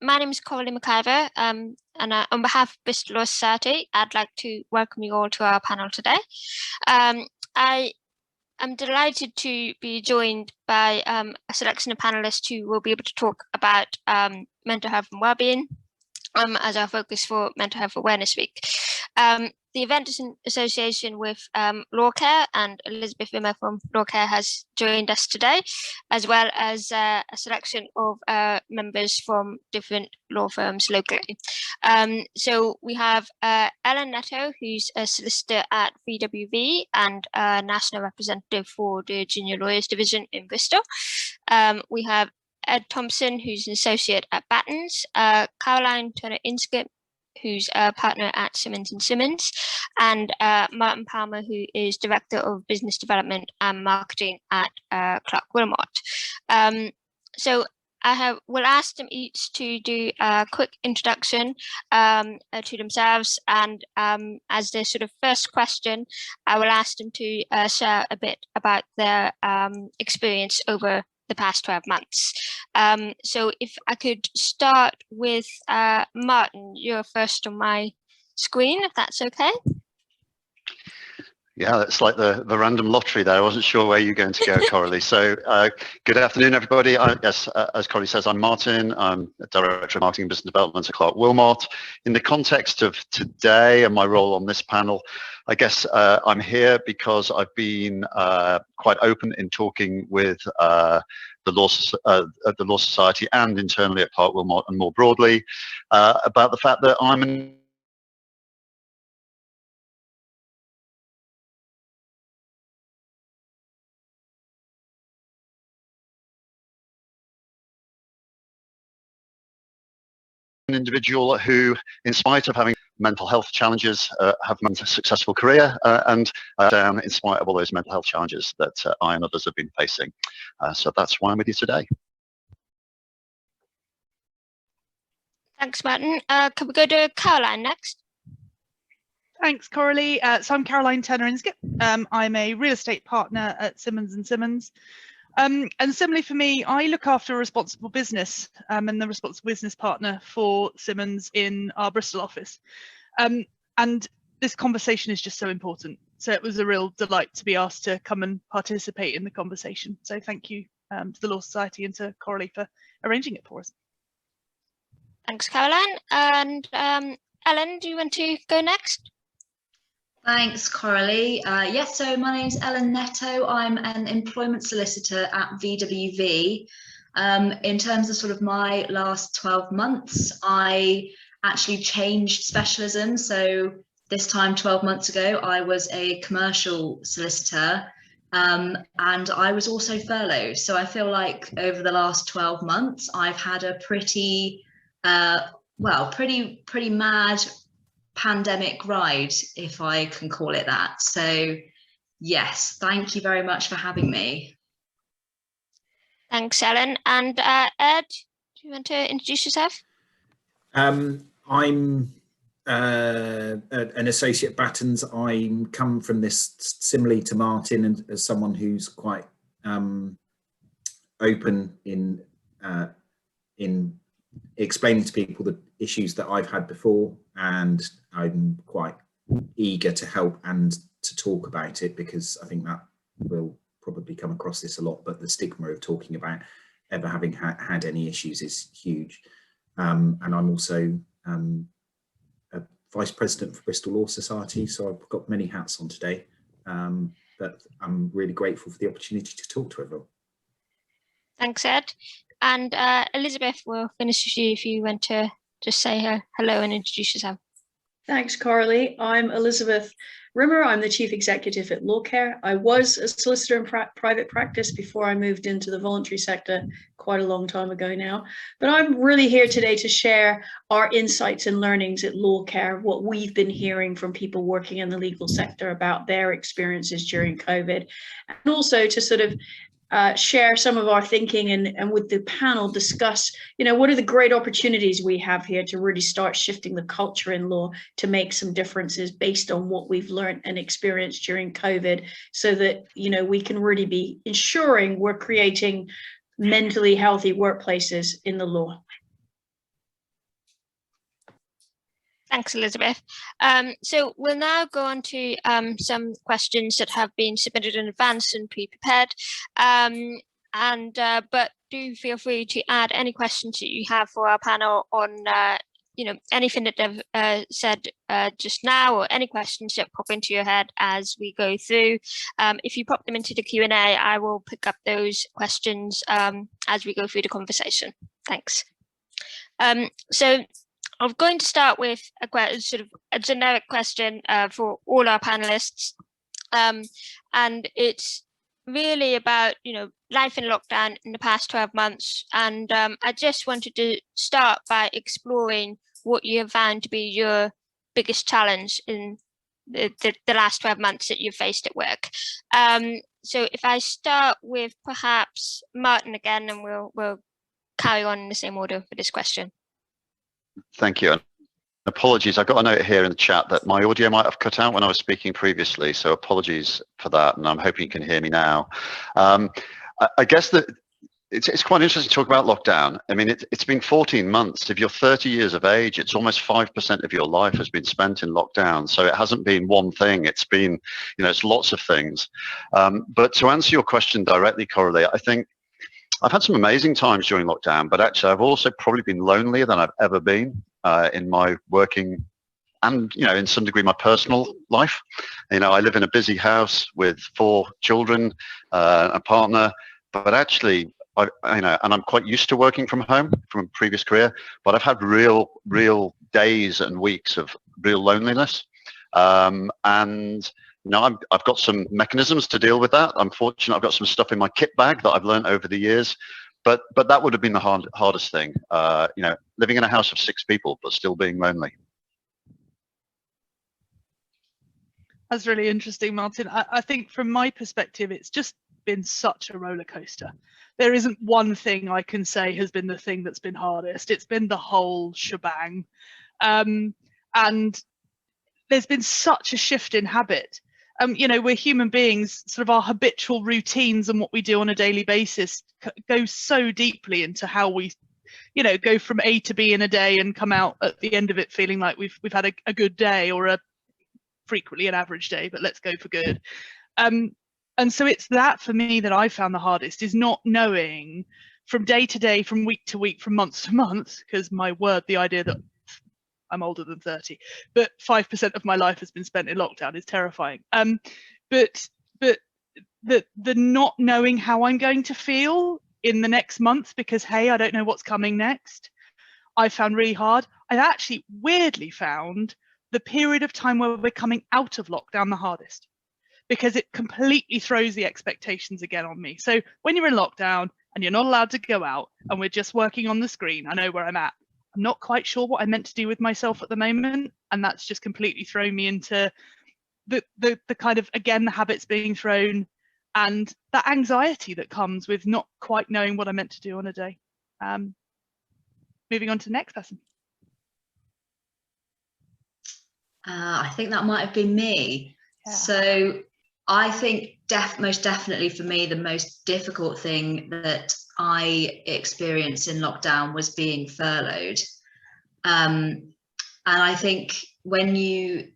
My name is Coralie McKeivor, and on behalf of Bristol Law Society, I'd like to welcome you all to our panel today. I am delighted to be joined by a selection of panelists who will be able to talk about mental health and wellbeing as our focus for Mental Health Awareness Week. The event is in association with LawCare, and Elizabeth Willmott from LawCare has joined us today, as well as a selection of members from different law firms locally. So we have Ellen Neto, who's a solicitor at VWV and a national representative for the Junior Lawyers Division in Bristol. We have Ed Thompson, who's an associate at Battens, Caroline Turner-Inskip, who's a partner at Simmons and Simmons, and Martin Palmer, who is Director of Business Development and Marketing at Clarke Willmott. So will ask them each to do a quick introduction to themselves, and as the sort of first question, I will ask them to share a bit about their experience over the past 12 months. So if I could start with Martin, you're first on my screen, if that's okay. Yeah, it's like the random lottery there. I wasn't sure where you're going to go, Coralie. So good afternoon, everybody. Yes, as Coralie says, I'm Martin. I'm a Director of Marketing and Business Development at Clarke Willmott. In the context of today and my role on this panel, I guess I'm here because I've been quite open in talking with the Law Society and internally at Clarke Willmott and more broadly about the fact that I'm an individual who, in spite of having mental health challenges, have a successful career and down in spite of all those mental health challenges that I and others have been facing. So that's why I'm with you today. Thanks, Martin. Can we go to Caroline next? Thanks, Coralie. So I'm Caroline Turner-Inskip. I'm a real estate partner at Simmons and Simmons. And similarly for me, I look after a responsible business and the responsible business partner for Simmons in our Bristol office. And this conversation is just so important. So it was a real delight to be asked to come and participate in the conversation. So thank you to the Law Society and to Coralie for arranging it for us. Thanks, Caroline. And Ellen, do you want to go next? Thanks, Coralie. Yes, so my name's Ellen Neto. I'm an employment solicitor at VWV. In terms of sort of my last 12 months, I actually changed specialism. So this time 12 months ago, I was a commercial solicitor and I was also furloughed. So I feel like over the last 12 months, I've had a pretty, pretty mad pandemic ride, if I can call it that. So yes, thank you very much for having me. Thanks, Ellen. And Ed, do you want to introduce yourself? I'm an associate at Battens. I come from this similarly to Martin, and as someone who's quite open in explaining to people the issues that I've had before, and I'm quite eager to help and to talk about it, because I think that will probably come across this a lot, but the stigma of talking about ever having had any issues is huge. And I'm also a Vice President for Bristol Law Society, so I've got many hats on today, but I'm really grateful for the opportunity to talk to everyone. Thanks, Ed. And Elizabeth, we'll finish with you if you want to just say hello and introduce yourself. Thanks, Coralie. I'm Elizabeth Rimmer. I'm the Chief Executive at LawCare. I was a solicitor in private practice before I moved into the voluntary sector quite a long time ago now. But I'm really here today to share our insights and learnings at LawCare, what we've been hearing from people working in the legal sector about their experiences during COVID, and also to sort of share some of our thinking and with the panel discuss, what are the great opportunities we have here to really start shifting the culture in law to make some differences based on what we've learned and experienced during COVID, so that, we can really be ensuring we're creating mentally healthy workplaces in the law. Thanks, Elizabeth. So we'll now go on to some questions that have been submitted in advance and pre-prepared. But do feel free to add any questions that you have for our panel on anything that they've said just now, or any questions that pop into your head as we go through. If you pop them into the Q&A, I will pick up those questions as we go through the conversation. Thanks. So I'm going to start with sort of a generic question for all our panelists, and it's really about life in lockdown in the past 12 months. And I just wanted to start by exploring what you have found to be your biggest challenge in the last 12 months that you've faced at work. So if I start with perhaps Martin again, and we'll carry on in the same order for this question. Thank you. Apologies, I got a note here in the chat that my audio might have cut out when I was speaking previously, so apologies for that, and I'm hoping you can hear me now. I guess that it's quite interesting to talk about lockdown. I mean, it's been 14 months. If you're 30 years of age, it's almost 5% of your life has been spent in lockdown. So it hasn't been one thing. It's been, it's lots of things. But to answer your question directly, Coralie, I think I've had some amazing times during lockdown, but actually I've also probably been lonelier than I've ever been in my working and, in some degree, my personal life. I live in a busy house with 4 children, a partner, but actually, and I'm quite used to working from home from a previous career, but I've had real days and weeks of real loneliness. I've got some mechanisms to deal with that. I'm fortunate I've got some stuff in my kit bag that I've learned over the years, but that would have been the hardest thing, living in a house of 6 people, but still being lonely. That's really interesting, Martin. I think from my perspective, it's just been such a roller coaster. There isn't one thing I can say has been the thing that's been hardest. It's been the whole shebang. And there's been such a shift in habit. We're human beings, sort of our habitual routines and what we do on a daily basis go so deeply into how we, go from A to B in a day and come out at the end of it feeling like we've had a good day, or frequently an average day, but let's go for good. And so it's that for me that I found the hardest, is not knowing from day to day, from week to week, from month to month, because my word, the idea that I'm older than 30, but 5% of my life has been spent in lockdown is terrifying. But the not knowing how I'm going to feel in the next month, because hey, I don't know what's coming next, I found really hard. I actually weirdly found the period of time where we're coming out of lockdown the hardest, because it completely throws the expectations again on me. So when you're in lockdown and you're not allowed to go out and we're just working on the screen, I know where I'm at. I'm not quite sure what I meant to do with myself at the moment, and that's just completely thrown me into the kind of, again, the habits being thrown and that anxiety that comes with not quite knowing what I meant to do on a day. Moving on to the next person. I think that might have been me. Yeah. So I think most definitely for me, the most difficult thing that I experienced in lockdown was being furloughed. And I think when you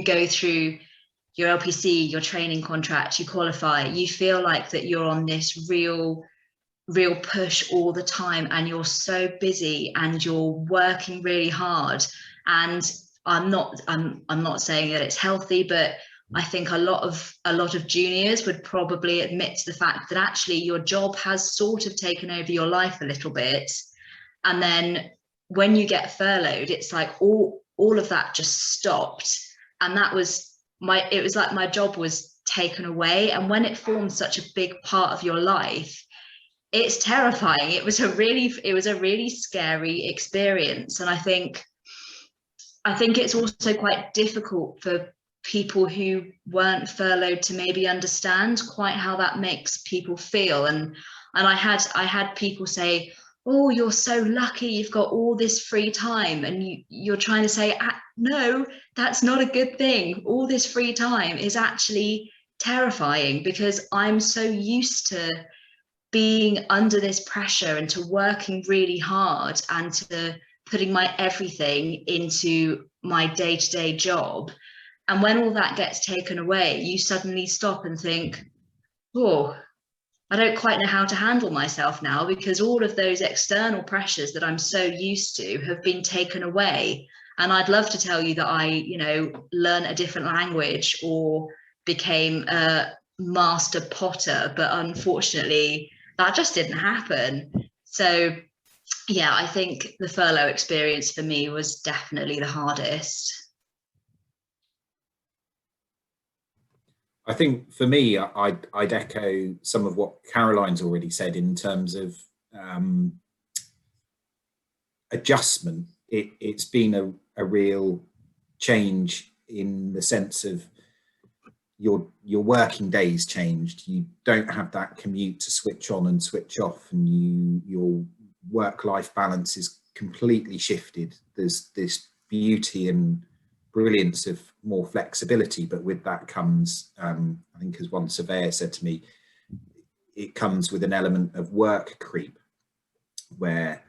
go through your LPC, your training contract, you qualify, you feel like that you're on this real push all the time, and you're so busy and you're working really hard. And I'm not saying that it's healthy, but I think a lot of juniors would probably admit to the fact that actually your job has sort of taken over your life a little bit. And then when you get furloughed, it's like all of that just stopped. And it was like my job was taken away. And when it forms such a big part of your life, it's terrifying. It was a really scary experience. And I think it's also quite difficult for people who weren't furloughed to maybe understand quite how that makes people feel. And I had people say, oh, you're so lucky, you've got all this free time. And you're trying to say, no, that's not a good thing. All this free time is actually terrifying, because I'm so used to being under this pressure and to working really hard and to putting my everything into my day-to-day job. And when all that gets taken away, you suddenly stop and think, oh, I don't quite know how to handle myself now, because all of those external pressures that I'm so used to have been taken away. And I'd love to tell you that I, you know, learned a different language or became a master potter, but unfortunately that just didn't happen. So yeah, I think the furlough experience for me was definitely the hardest. I think for me, I'd echo some of what Caroline's already said in terms of adjustment. It's been a real change in the sense of your working days changed. You don't have that commute to switch on and switch off, and your work-life balance is completely shifted. There's this beauty and brilliance of more flexibility, but with that comes, I think as one surveyor said to me, it comes with an element of work creep, where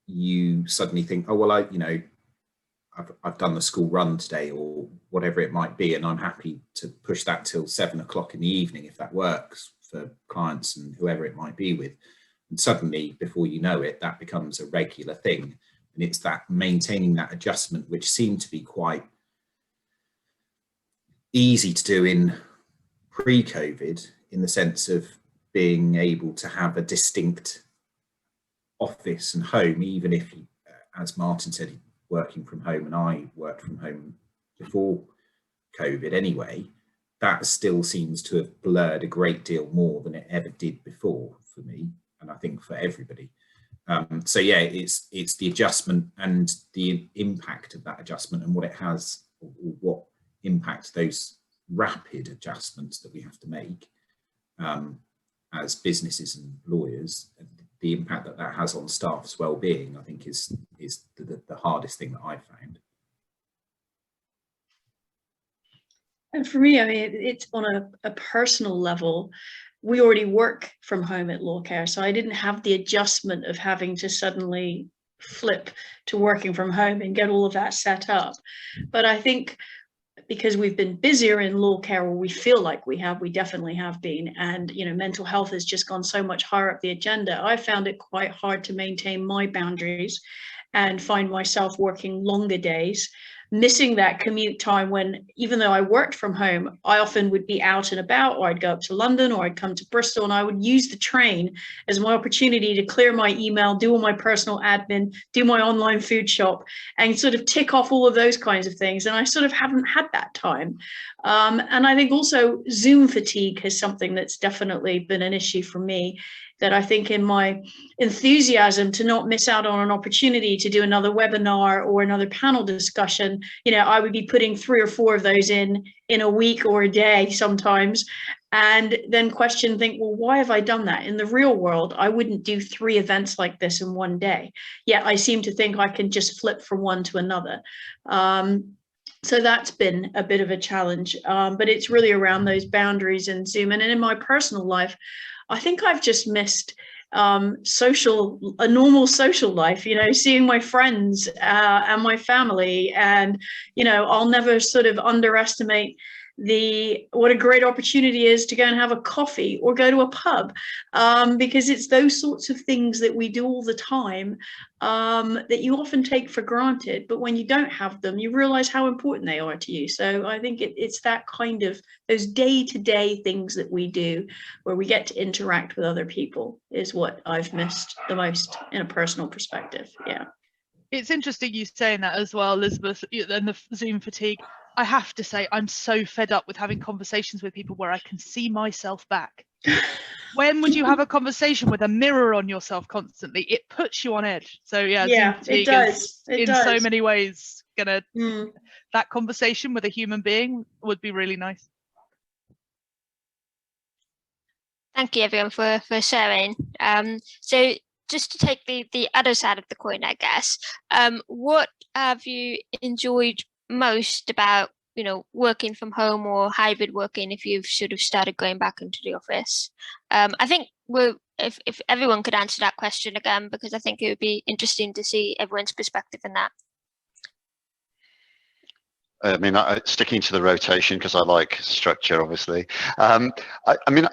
you suddenly think, oh well, I've done the school run today or whatever it might be, and I'm happy to push that till 7 o'clock in the evening if that works for clients and whoever it might be with. And suddenly, before you know it, that becomes a regular thing. And it's that maintaining that adjustment, which seemed to be quite easy to do in pre-COVID, in the sense of being able to have a distinct office and home, even if, as Martin said, working from home, and I worked from home before COVID anyway, that still seems to have blurred a great deal more than it ever did before for me, and I think for everybody. So yeah, it's the adjustment and the impact of that adjustment and what it has, or what impact those rapid adjustments that we have to make as businesses and lawyers, the impact that that has on staff's well-being, I think is the hardest thing that I've found. And for me, I mean, it's on a personal level. We already work from home at LawCare, so I didn't have the adjustment of having to suddenly flip to working from home and get all of that set up. But I think because we've been busier in LawCare, or we feel like we definitely have been, and you know, mental health has just gone so much higher up the agenda, I found it quite hard to maintain my boundaries and find myself working longer days, missing that commute time when, even though I worked from home, I often would be out and about, or I'd go up to London, or I'd come to Bristol, and I would use the train as my opportunity to clear my email, do all my personal admin, do my online food shop, and sort of tick off all of those kinds of things. And I sort of haven't had that time. And I think also Zoom fatigue is something that's definitely been an issue for me, that I think in my enthusiasm to not miss out on an opportunity to do another webinar or another panel discussion, you know, I would be putting 3 or 4 of those in a week or a day sometimes, and then think, well, why have I done that? In the real world, I wouldn't do 3 events like this in one day. Yet I seem to think I can just flip from one to another. So that's been a bit of a challenge, but it's really around those boundaries in Zoom. And in my personal life, I think I've just missed a normal social life, you know, seeing my friends and my family. And, you know, I'll never sort of underestimate what a great opportunity is to go and have a coffee or go to a pub, because it's those sorts of things that we do all the time that you often take for granted, but when you don't have them, you realize how important they are to you. So I think it's that kind of those day-to-day things that we do where we get to interact with other people is what I've missed the most in a personal perspective. Yeah. It's interesting you saying that as well, Elizabeth, and the Zoom fatigue. I have to say, I'm so fed up with having conversations with people where I can see myself back. When would you have a conversation with a mirror on yourself constantly? It puts you on edge. So yeah, Zoom fatigue it does. is in so many ways that conversation with a human being would be really nice. Thank you everyone for sharing. So just to take the other side of the coin, I guess, what have you enjoyed most about, you know, working from home or hybrid working if you've sort of started going back into the office? I think we're if everyone could answer that question again, because I think it would be interesting to see everyone's perspective in that. I mean, sticking to the rotation because I like structure, obviously. I mean,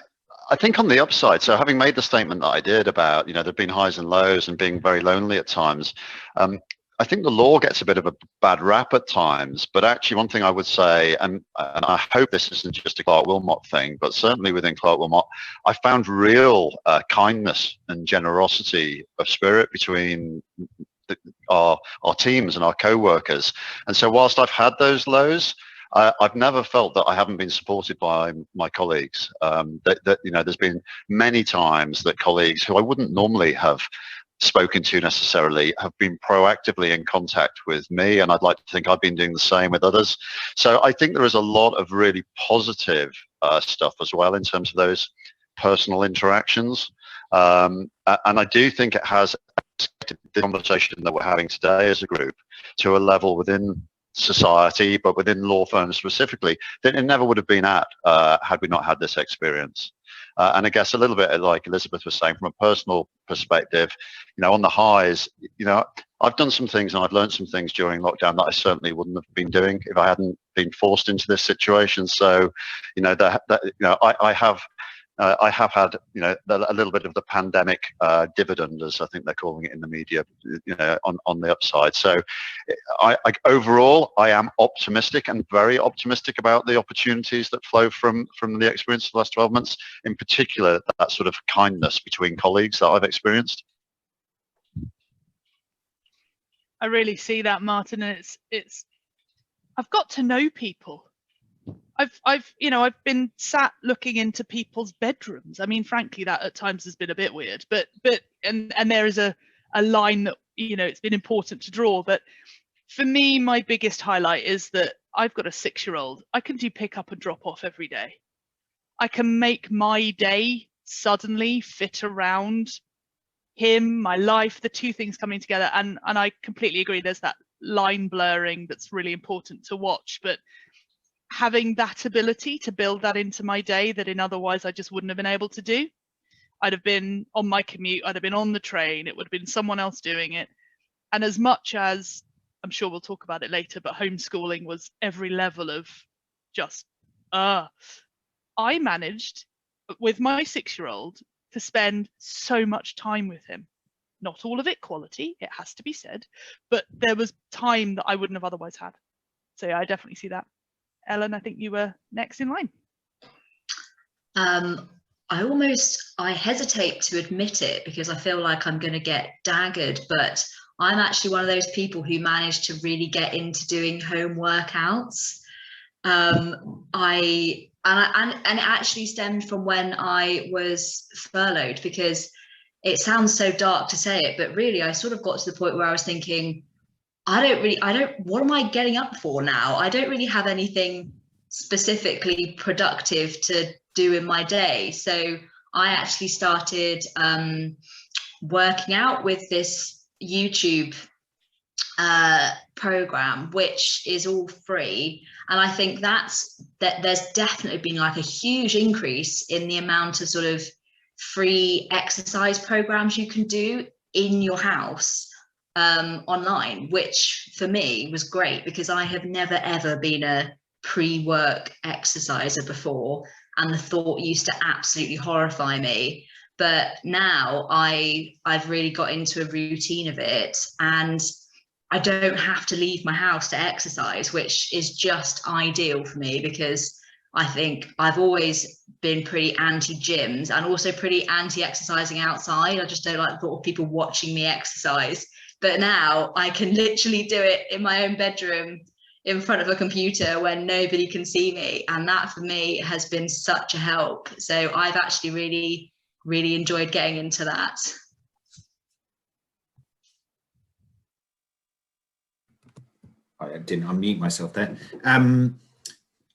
I think on the upside, so having made the statement that I did about, there've been highs and lows and being very lonely at times, I think the law gets a bit of a bad rap at times, but actually one thing I would say, and I hope this isn't just a Clarke Willmott thing, but certainly within Clarke Willmott, I found real kindness and generosity of spirit between our teams and our co-workers. And so whilst I've had those lows, I've never felt that I haven't been supported by my colleagues. There's been many times that colleagues who I wouldn't normally have spoken to necessarily have been proactively in contact with me, and I'd like to think I've been doing the same with others. So I think there is a lot of really positive stuff as well in terms of those personal interactions, and I do think it has the conversation that we're having today as a group to a level within society, but within law firms specifically, that it never would have been at had we not had this experience. And I guess a little bit like Elizabeth was saying, from a personal perspective, on the highs, I've done some things and I've learned some things during lockdown that I certainly wouldn't have been doing if I hadn't been forced into this situation. So, I have had, a little bit of the pandemic dividend, as I think they're calling it in the media, on the upside. So overall, I am optimistic and very optimistic about the opportunities that flow from the experience of the last 12 months, in particular, that sort of kindness between colleagues that I've experienced. I really see that, Martin, and it's I've got to know people. I've been sat looking into people's bedrooms. I mean, frankly, that at times has been a bit weird, but there is a line that, it's been important to draw. But for me, my biggest highlight is that I've got a 6-year-old. I can do pick up and drop off every day. I can make my day suddenly fit around him, my life, the two things coming together. And I completely agree. There's that line blurring that's really important to watch, but having that ability to build that into my day that otherwise I just wouldn't have been able to do. I'd have been on my commute, I'd have been on the train, it would have been someone else doing it. And as much as, I'm sure we'll talk about it later, but homeschooling was every level of just, I managed with my 6-year-old to spend so much time with him. Not all of it quality, it has to be said, but there was time that I wouldn't have otherwise had. So yeah, I definitely see that. Ellen, I think you were next in line. I hesitate to admit it because I feel like I'm going to get daggered, but I'm actually one of those people who managed to really get into doing home workouts. It actually stemmed from when I was furloughed, because it sounds so dark to say it, but really I sort of got to the point where I was thinking, what am I getting up for now? I don't really have anything specifically productive to do in my day. So I actually started working out with this YouTube program, which is all free. And I think that there's definitely been like a huge increase in the amount of sort of free exercise programs you can do in your house. Online, which for me was great because I have never ever been a pre-work exerciser before, and the thought used to absolutely horrify me. But now I've really got into a routine of it, and I don't have to leave my house to exercise, which is just ideal for me, because I think I've always been pretty anti-gyms and also pretty anti-exercising outside. I just don't like the thought of people watching me exercise. But now I can literally do it in my own bedroom in front of a computer when nobody can see me. And that for me has been such a help. So I've actually really, really enjoyed getting into that. I didn't unmute myself there.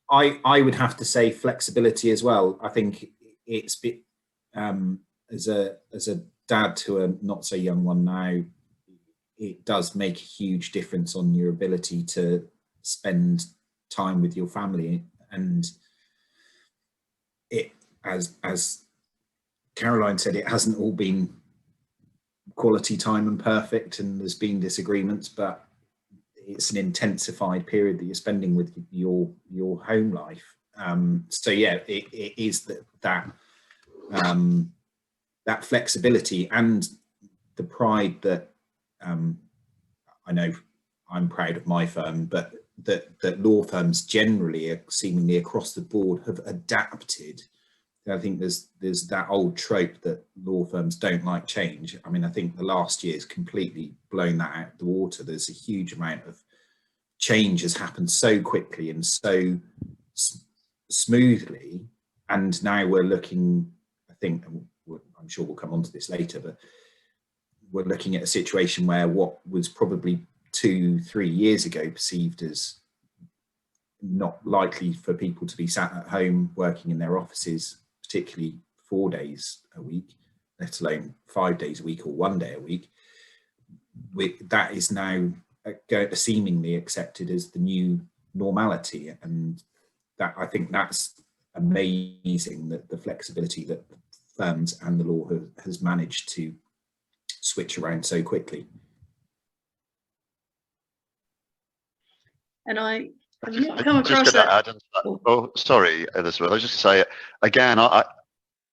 I would have to say flexibility as well. I think it's been, as a dad to a not so young one now, it does make a huge difference on your ability to spend time with your family. And it, as Caroline said, it hasn't all been quality time and perfect, and there's been disagreements, but it's an intensified period that you're spending with your home life. So yeah, it is that flexibility and the pride that I know I'm proud of my firm, but that law firms generally, seemingly across the board, have adapted. I think there's that old trope that law firms don't like change. I mean, I think the last year's completely blown that out of the water. There's a huge amount of change has happened so quickly and so smoothly, and now we're looking, I think, I'm sure we'll come on to this later, but we're looking at a situation where what was probably 2-3 years ago perceived as not likely for people to be sat at home working in their offices, particularly 4 days a week, let alone 5 days a week or 1 day a week, that is now seemingly accepted as the new normality. And that, I think that's amazing, that the flexibility that firms and the law has managed to switch around so quickly. And I've not come across just that. Add into that. Oh, sorry, Elizabeth. I was just going to say, again,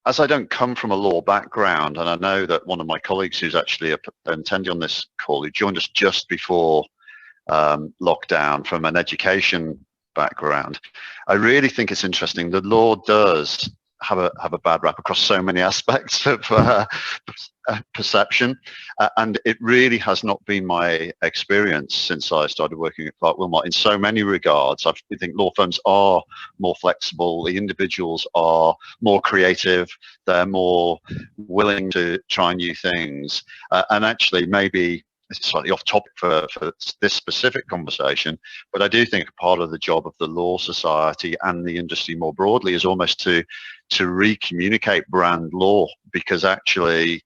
as I don't come from a law background, and I know that one of my colleagues who's actually attending on this call, who joined us just before lockdown from an education background, I really think it's interesting. The law does have a bad rap across so many aspects of perception, and it really has not been my experience since I started working at Clarke Willmott in so many regards. I think law firms are more flexible, the individuals are more creative, they're more willing to try new things, and actually maybe it's slightly off topic for this specific conversation, but I do think part of the job of the Law Society and the industry more broadly is almost to re-communicate brand law, because actually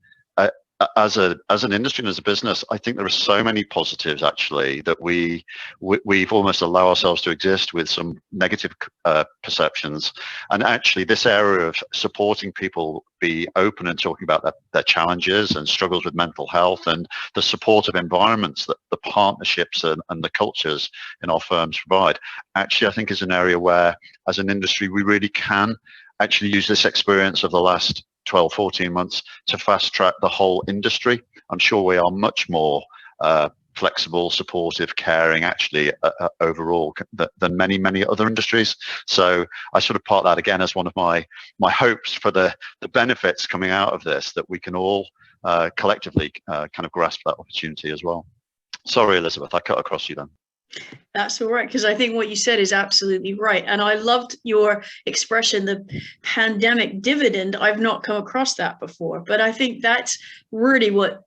as an industry and as a business, I think there are so many positives actually that we've almost allowed ourselves to exist with some negative perceptions. And actually this area of supporting people be open and talking about their challenges and struggles with mental health, and the supportive environments that the partnerships and the cultures in our firms provide, actually I think is an area where as an industry we really can actually use this experience of the last 12-14 months to fast track the whole industry. I'm sure we are much more flexible, supportive, caring actually overall than many other industries. So I sort of part that again as one of my hopes for the benefits coming out of this, that we can all collectively kind of grasp that opportunity as well. Sorry, Elizabeth, I cut across you then. That's all right, because I think what you said is absolutely right. And I loved your expression, the pandemic dividend. I've not come across that before, but I think that's really what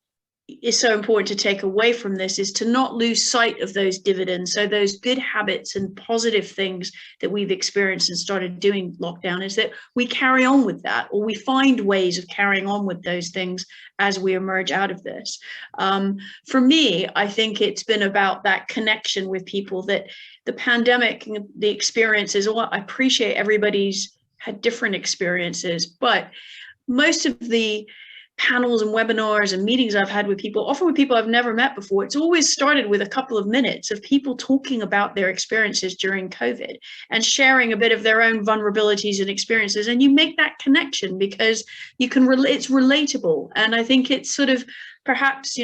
is so important to take away from this, is to not lose sight of those dividends. So those good habits and positive things that we've experienced and started doing lockdown, is that we carry on with that, or we find ways of carrying on with those things as we emerge out of this. For me, I think it's been about that connection with people, that the pandemic, the experiences, I appreciate everybody's had different experiences, but most of the panels and webinars and meetings I've had with people, often with people I've never met before, it's always started with a couple of minutes of people talking about their experiences during COVID and sharing a bit of their own vulnerabilities and experiences. And you make that connection because you can it's relatable. And I think it's sort of perhaps,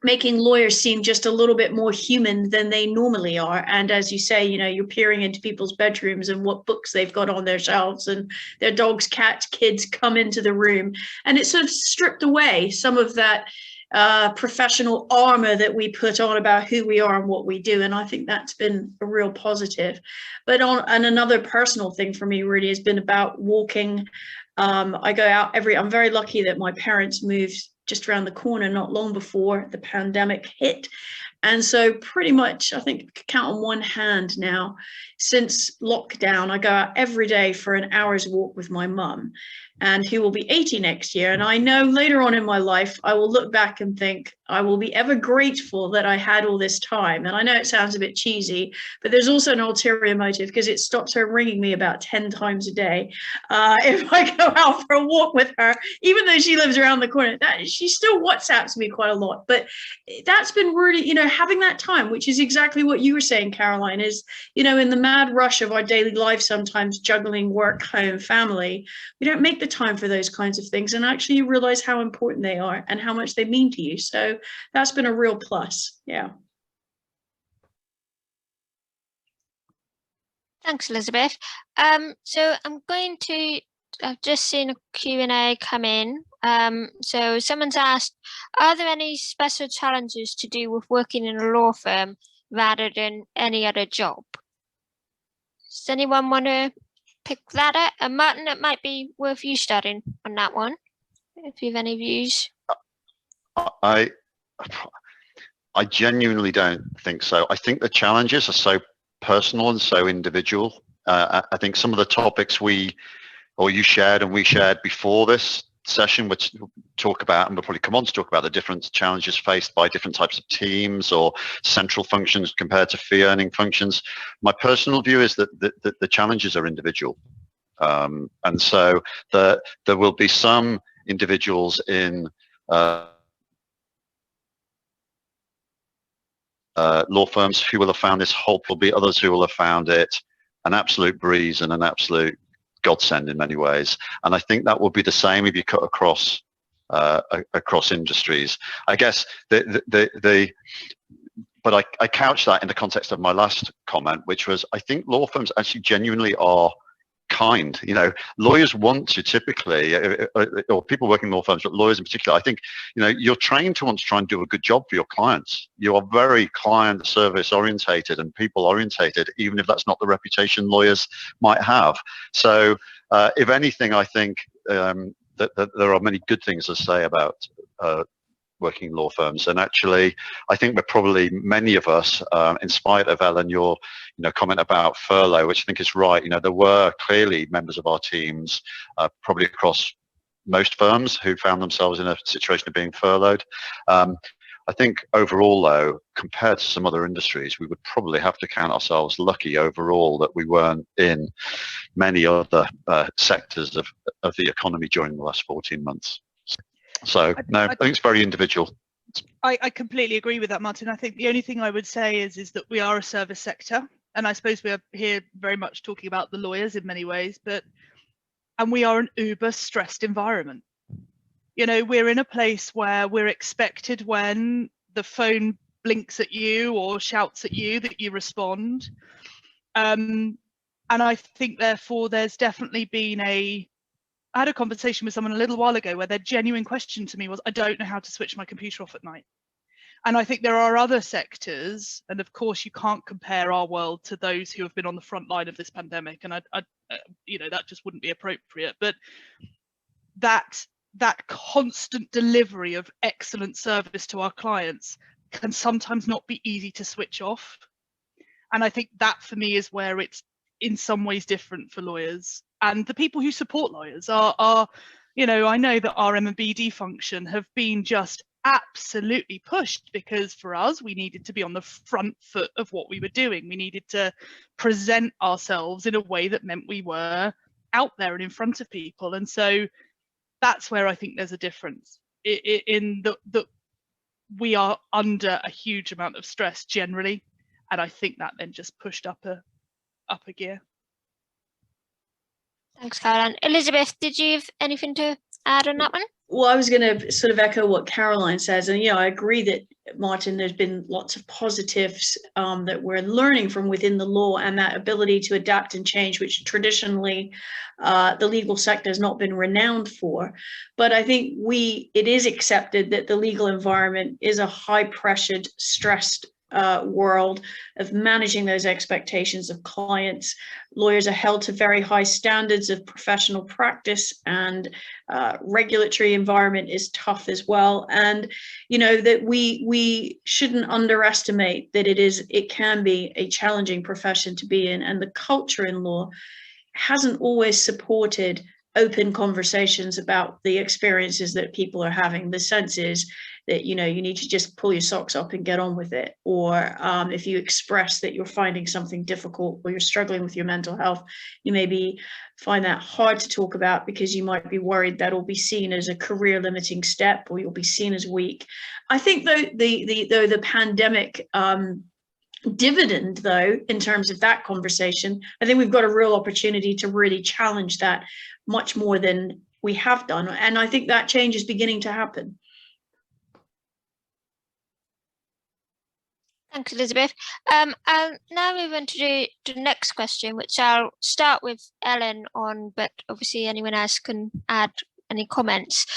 making lawyers seem just a little bit more human than they normally are. And as you say, you're peering into people's bedrooms and what books they've got on their shelves, and their dogs, cats, kids come into the room. And it's sort of stripped away some of that professional armor that we put on about who we are and what we do. And I think that's been a real positive. But and another personal thing for me really has been about walking. I go out I'm very lucky that my parents moved just around the corner not long before the pandemic hit. And so pretty much, I think, I could count on one hand now, since lockdown, I go out every day for an hour's walk with my mum, and who will be 80 next year. And I know later on in my life, I will look back and think, I will be ever grateful that I had all this time. And I know it sounds a bit cheesy, but there's also an ulterior motive, because it stops her ringing me about 10 times a day. If I go out for a walk with her, even though she lives around the corner, she still WhatsApps me quite a lot. But that's been really, having that time, which is exactly what you were saying, Caroline, is, in the mad rush of our daily life, sometimes juggling work, home, family, we don't make the time for those kinds of things. And actually you realize how important they are and how much they mean to you. So that's been a real plus. Yeah. Thanks, Elizabeth. So I'm going to, I've just seen a Q&A come in. So someone's asked, are there any special challenges to do with working in a law firm rather than any other job? Does anyone want to pick that up? And Martin, it might be worth you starting on that one, if you have any views. I genuinely don't think so. I think the challenges are so personal and so individual. I think some of the topics you shared and we shared before this session, which we'll talk about, and we'll probably come on to talk about the different challenges faced by different types of teams or central functions compared to fee earning functions. My personal view is that the challenges are individual. And so there will be some individuals in law firms who will have found this helpful, be others who will have found it an absolute breeze and an absolute godsend in many ways. And I think that will be the same if you cut across industries. I guess but I couch that in the context of my last comment, which was I think law firms actually genuinely are kind. Lawyers want to typically, or people working in law firms, but lawyers in particular, I think, you're trained to want to try and do a good job for your clients. You are very client service orientated and people orientated, even if that's not the reputation lawyers might have. So if anything, I think that there are many good things to say about working law firms. And actually, I think we're probably, many of us, in spite of Ellen, your comment about furlough, which I think is right, there were clearly members of our teams, probably across most firms, who found themselves in a situation of being furloughed. I think overall, though, compared to some other industries, we would probably have to count ourselves lucky overall that we weren't in many other sectors of the economy during the last 14 months. So no, I think it's very individual. I completely agree with that, Martin. I think the only thing I would say is that we are a service sector, and I suppose we are here very much talking about the lawyers in many ways, and we are an uber stressed environment. We're in a place where we're expected, when the phone blinks at you or shouts at you, that you respond. And I think therefore there's definitely been I had a conversation with someone a little while ago where their genuine question to me was, I don't know how to switch my computer off at night. And I think there are other sectors, and of course you can't compare our world to those who have been on the front line of this pandemic, and that just wouldn't be appropriate. But that constant delivery of excellent service to our clients can sometimes not be easy to switch off. And I think that for me is where it's in some ways different for lawyers. And the people who support lawyers are I know that our M&BD function have been just absolutely pushed, because for us, we needed to be on the front foot of what we were doing. We needed to present ourselves in a way that meant we were out there and in front of people. And so that's where I think there's a difference in that we are under a huge amount of stress generally. And I think that then just pushed up a gear. Thanks, Caroline. Elizabeth, did you have anything to add on that one? Well, I was going to sort of echo what Caroline says. And I agree that, Martin, there's been lots of positives that we're learning from within the law, and that ability to adapt and change, which traditionally the legal sector has not been renowned for. But I think it is accepted that the legal environment is a high-pressured, stressed world of managing those expectations of clients. Lawyers are held to very high standards of professional practice, and regulatory environment is tough as well. And you know that we shouldn't underestimate that it can be a challenging profession to be in, and the culture in law hasn't always supported open conversations about the experiences that people are having. The sense is that, you know, you need to just pull your socks up and get on with it. Or if you express that you're finding something difficult or you're struggling with your mental health, you maybe find that hard to talk about because you might be worried that will be seen as a career limiting step, or you'll be seen as weak. I think though the pandemic dividend, though, in terms of that conversation, I think we've got a real opportunity to really challenge that much more than we have done. And I think that change is beginning to happen. Thanks, Elizabeth. I'll now move on to the next question, which I'll start with Ellen on, but obviously anyone else can add any comments.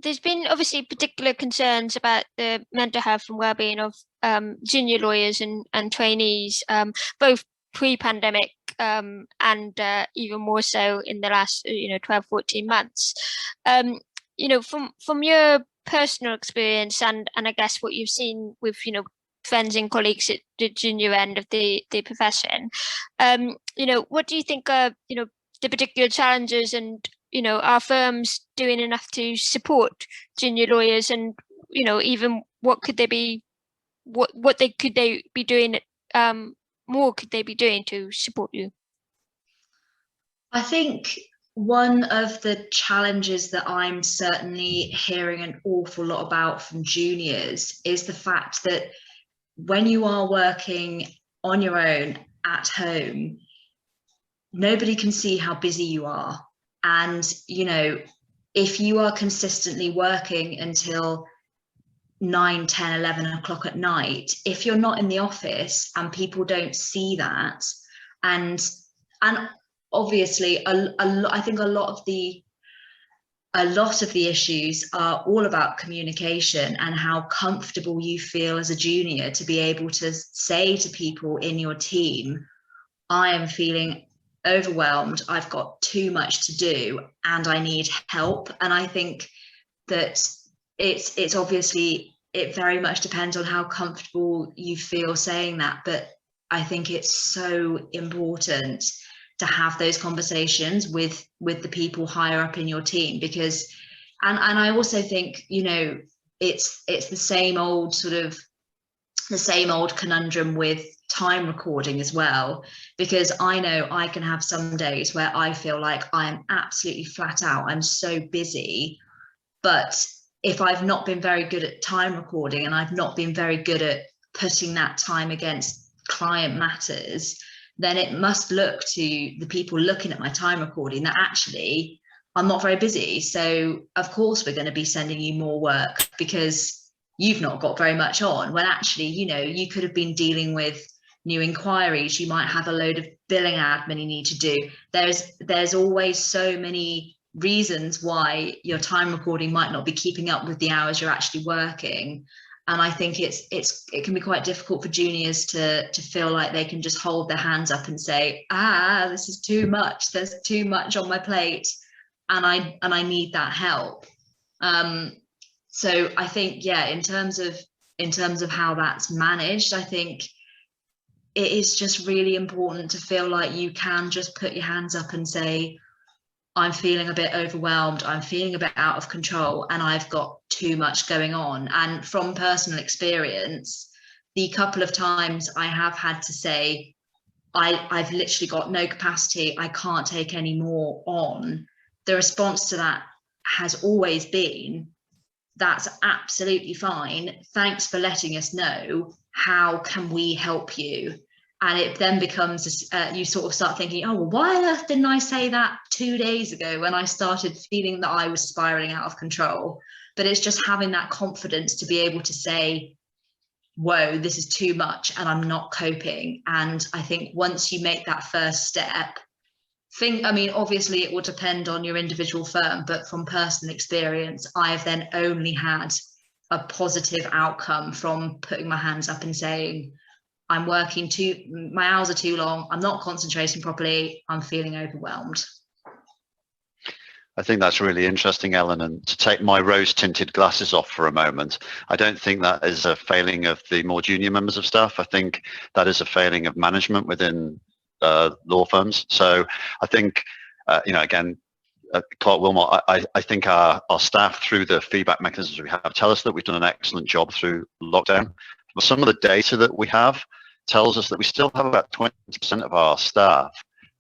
There's been obviously particular concerns about the mental health and well-being of junior lawyers and trainees, both pre-pandemic and even more so in the last 12, 14 months. From your personal experience and I guess what you've seen with friends and colleagues at the junior end of the profession, what do you think are the particular challenges, and are firms doing enough to support junior lawyers, and even what could they be doing more could they be doing to support you? I think one of the challenges that I'm certainly hearing an awful lot about from juniors is the fact that when you are working on your own at home, nobody can see how busy you are. And, if you are consistently working until 9, 10, 11 o'clock at night, if you're not in the office and people don't see that, and obviously I think a lot of the issues are all about communication and how comfortable you feel as a junior to be able to say to people in your team, I am feeling overwhelmed, I've got too much to do and I need help. And I think that it's obviously, it very much depends on how comfortable you feel saying that, but I think it's so important to have those conversations with the people higher up in your team, because and I also think it's the same old conundrum with time recording as well, because I know I can have some days where I feel like I am absolutely flat out, I'm so busy, but if I've not been very good at time recording and I've not been very good at putting that time against client matters, then it must look to the people looking at my time recording that actually I'm not very busy. So of course we're going to be sending you more work because you've not got very much on, when actually, you could have been dealing with new inquiries, you might have a load of billing admin you need to do. There's always so many reasons why your time recording might not be keeping up with the hours you're actually working. And I think it can be quite difficult for juniors to feel like they can just hold their hands up and say, this is too much, there's too much on my plate, and I need that help. So I think, in terms of how that's managed, I think it is just really important to feel like you can just put your hands up and say, I'm feeling a bit overwhelmed, I'm feeling a bit out of control, and I've got too much going on. And from personal experience, the couple of times I have had to say, I've literally got no capacity, I can't take any more on, the response to that has always been, that's absolutely fine, thanks for letting us know, how can we help you? And it then becomes, you sort of start thinking, oh, well, why on earth didn't I say that 2 days ago when I started feeling that I was spiraling out of control? But it's just having that confidence to be able to say, whoa, this is too much and I'm not coping. And I think once you make that first step, obviously it will depend on your individual firm, but from personal experience, I have then only had a positive outcome from putting my hands up and saying, I'm working my hours are too long, I'm not concentrating properly, I'm feeling overwhelmed. I think that's really interesting, Ellen, and to take my rose-tinted glasses off for a moment, I don't think that is a failing of the more junior members of staff. I think that is a failing of management within law firms. So I think, again, Clarke, Willmott, I think our staff, through the feedback mechanisms we have, tell us that we've done an excellent job through lockdown. But some of the data that we have tells us that we still have about 20% of our staff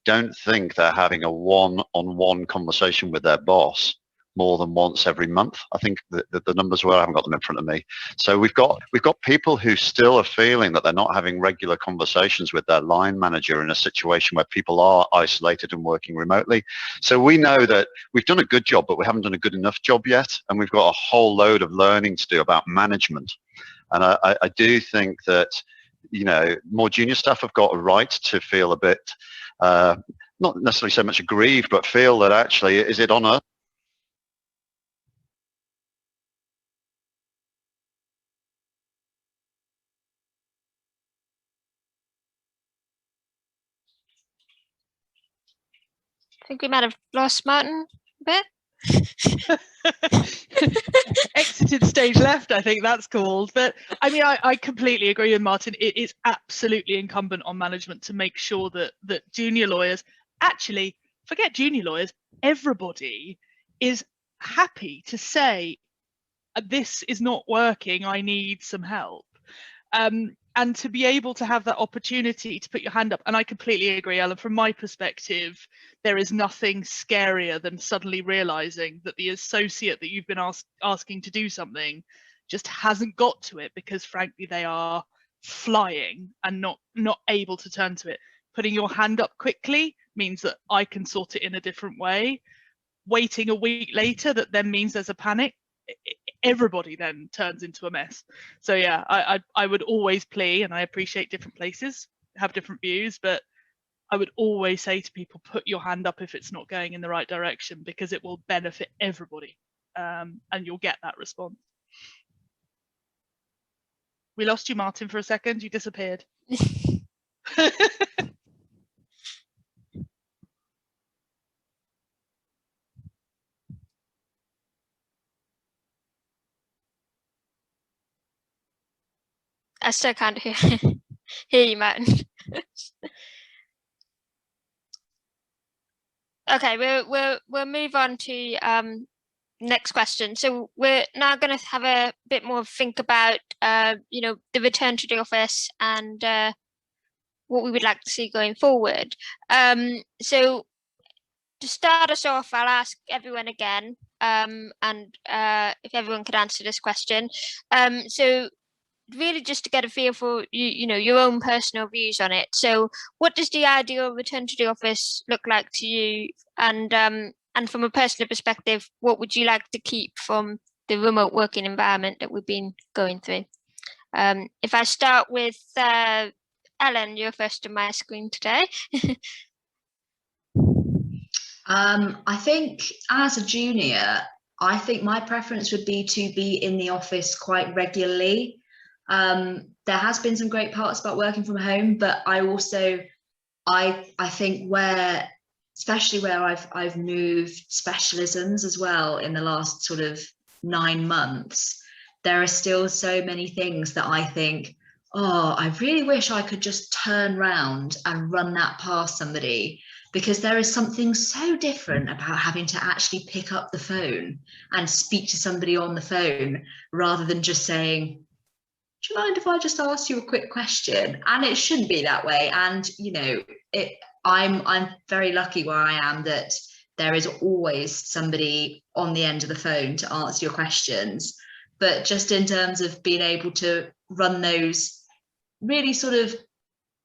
don't think they're having a one-on-one conversation with their boss more than once every month. I think the numbers were, I haven't got them in front of me. So we've got people who still are feeling that they're not having regular conversations with their line manager in a situation where people are isolated and working remotely. So we know that we've done a good job, but we haven't done a good enough job yet. And we've got a whole load of learning to do about management. And I do think that, more junior staff have got a right to feel a bit, not necessarily so much aggrieved, but feel that actually, is it on us? I think we might have lost Martin a bit. Exited stage left, I think that's called. But I mean, I completely agree with Martin. It is absolutely incumbent on management to make sure that junior lawyers, actually, forget junior lawyers, everybody is happy to say, this is not working, I need some help. And to be able to have that opportunity to put your hand up. And I completely agree, Ellen, from my perspective, there is nothing scarier than suddenly realizing that the associate that you've been asking to do something just hasn't got to it because frankly they are flying and not able to turn to it. Putting your hand up quickly means that I can sort it in a different way. Waiting a week later, that then means there's a panic. Everybody then turns into a mess. So yeah, I would always plea, and I appreciate different places have different views, but I would always say to people, put your hand up if it's not going in the right direction, because it will benefit everybody, and you'll get that response. We lost you, Martin, for a second. You disappeared. I still can't hear you, Martin. Okay, we'll move on to next question. So we're now going to have a bit more think about the return to the office and what we would like to see going forward. So to start us off, I'll ask everyone again, and if everyone could answer this question. So really just to get a feel for your own personal views on it. So what does the ideal return to the office look like to you, and from a personal perspective, what would you like to keep from the remote working environment that we've been going through? If I start with Ellen, you're first on my screen today. I think as a junior, I think my preference would be to be in the office quite regularly. There has been some great parts about working from home, but I also, I think especially where I've moved specialisms as well in the last sort of 9 months, there are still so many things that I think, oh, I really wish I could just turn around and run that past somebody, because there is something so different about having to actually pick up the phone and speak to somebody on the phone rather than just saying, do you mind if I just ask you a quick question? And it shouldn't be that way. And I'm very lucky where I am that there is always somebody on the end of the phone to answer your questions. But just in terms of being able to run those really sort of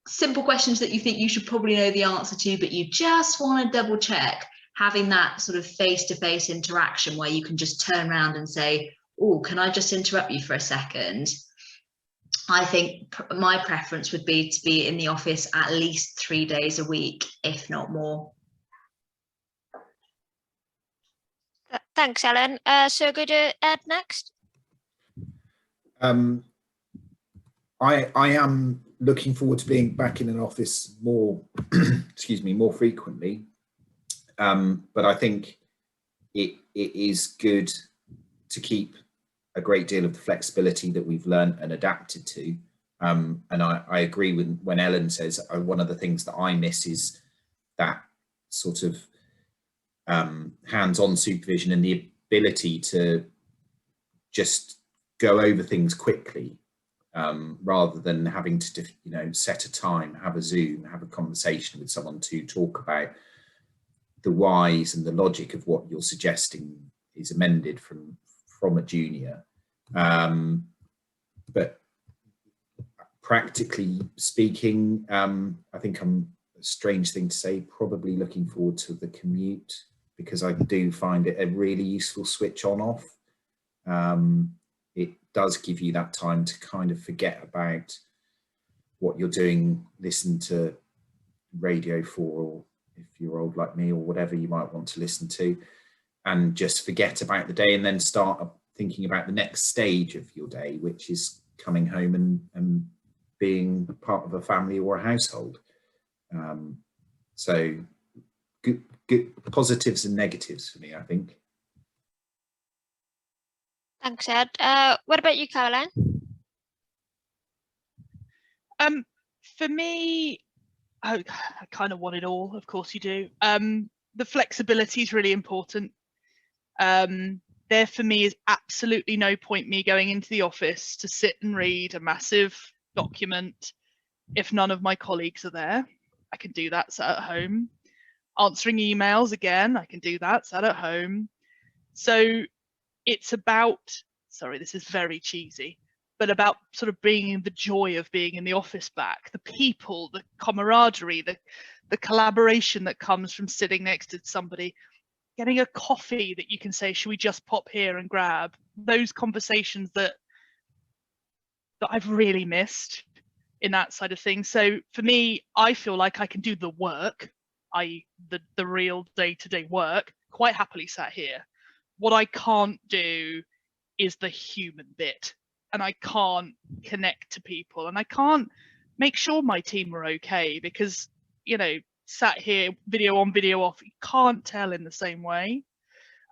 simple questions that you think you should probably know the answer to, but you just want to double check, having that sort of face-to-face interaction where you can just turn around and say, oh, can I just interrupt you for a second? I think my preference would be to be in the office at least 3 days a week, if not more. Thanks, Ellen. So go to Ed next. I am looking forward to being back in an office more, excuse me, more frequently. But I think it is good to keep a great deal of the flexibility that we've learned and adapted to. And I agree with when Ellen says one of the things that I miss is that sort of hands-on supervision and the ability to just go over things quickly, rather than having to, you know, set a time, have a Zoom, have a conversation with someone to talk about the whys and the logic of what you're suggesting is amended from a junior. But practically speaking, I think I'm, a strange thing to say, probably looking forward to the commute, because I do find it a really useful switch on off. It does give you that time to kind of forget about what you're doing, listen to Radio 4, or if you're old like me, or whatever you might want to listen to, and just forget about the day and then start thinking about the next stage of your day, which is coming home and being part of a family or a household. So good positives and negatives for me, I think. Thanks, Ed. What about you, Caroline? For me, I kind of want it all. Of course you do. The flexibility is really important. There for me is absolutely no point me going into the office to sit and read a massive document if none of my colleagues are there. I can do that sat at home. Answering emails, again, I can do that sat at home. So it's about, sorry, this is very cheesy, but about sort of bringing the joy of being in the office back, the people, the camaraderie, the collaboration that comes from sitting next to somebody, getting a coffee that you can say, should we just pop here and grab? Those conversations that I've really missed in that side of things. So for me, I feel like I can do the work, i.e. the real day-to-day work, quite happily sat here. What I can't do is the human bit, and I can't connect to people, and I can't make sure my team are okay, because, you know, sat here, video on, video off, you can't tell in the same way.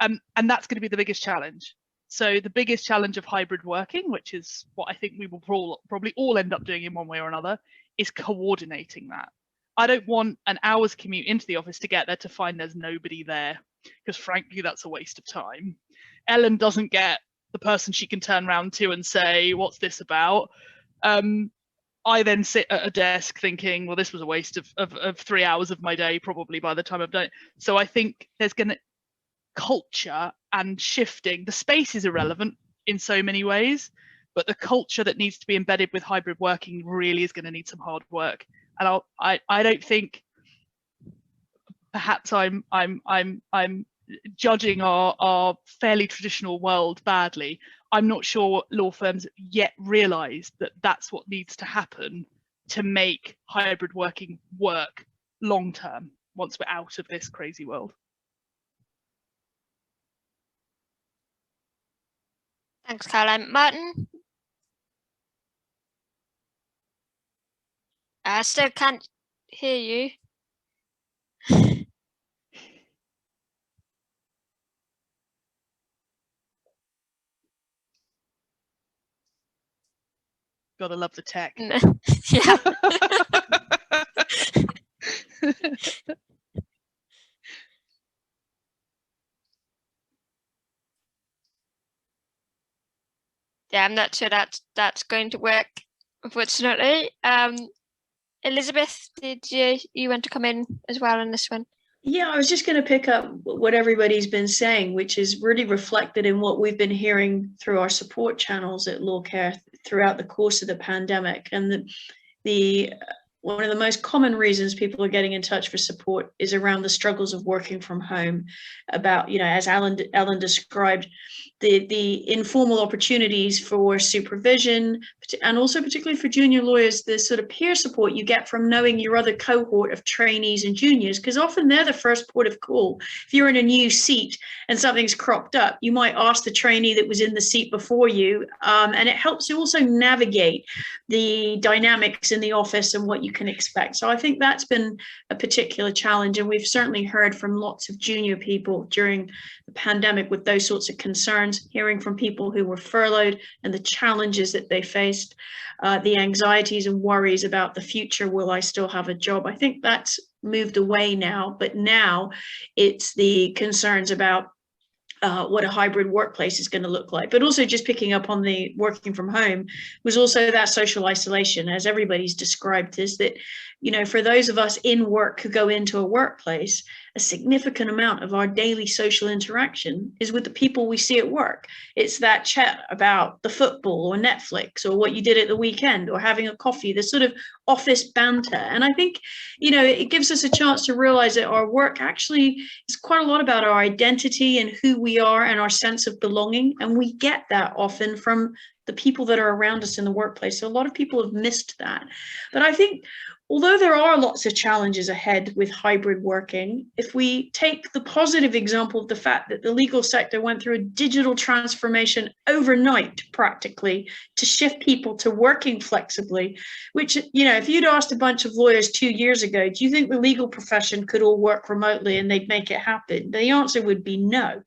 And that's going to be the biggest challenge. So the biggest challenge of hybrid working, which is what I think we will probably all end up doing in one way or another, is coordinating that. I don't want an hour's commute into the office to get there to find there's nobody there, because frankly, that's a waste of time. Ellen doesn't get the person she can turn around to and say, what's this about? I then sit at a desk thinking, well, this was a waste of 3 hours of my day, probably by the time I've done it. So I think there's going to culture and shifting. The space is irrelevant in so many ways, but the culture that needs to be embedded with hybrid working really is going to need some hard work. And I don't think, perhaps I'm judging our fairly traditional world badly. I'm not sure law firms yet realise that that's what needs to happen to make hybrid working work long term once we're out of this crazy world. Thanks, Caroline. Martin? I still can't hear you. Gotta love the tech. Yeah. Yeah, I'm not sure that's going to work, unfortunately. Elizabeth, did you want to come in as well on this one? Yeah, I was just going to pick up what everybody's been saying, which is really reflected in what we've been hearing through our support channels at LawCare throughout the course of the pandemic. And the one of the most common reasons people are getting in touch for support is around the struggles of working from home. About, you know, as Ellen described, the informal opportunities for supervision, and also particularly for junior lawyers, the sort of peer support you get from knowing your other cohort of trainees and juniors, because often they're the first port of call. If you're in a new seat and something's cropped up, you might ask the trainee that was in the seat before you, and it helps you also navigate the dynamics in the office and what you can expect. So I think that's been a particular challenge, and we've certainly heard from lots of junior people during the pandemic with those sorts of concerns, hearing from people who were furloughed and the challenges that they faced, the anxieties and worries about the future. Will I still have a job? I think that's moved away now, but now it's the concerns about what a hybrid workplace is going to look like. But also, just picking up on the working from home, was also that social isolation, as everybody's described, is that, you know, for those of us in work who go into a workplace, a significant amount of our daily social interaction is with the people we see at work. It's that chat about the football or Netflix or what you did at the weekend or having a coffee, the sort of office banter. And I think, you know, it gives us a chance to realize that our work actually is quite a lot about our identity and who we are and our sense of belonging. And we get that often from the people that are around us in the workplace. So a lot of people have missed that. But I think, although there are lots of challenges ahead with hybrid working, if we take the positive example of the fact that the legal sector went through a digital transformation overnight, practically, to shift people to working flexibly, which, you know, if you'd asked a bunch of lawyers 2 years ago, do you think the legal profession could all work remotely and they'd make it happen? The answer would be no.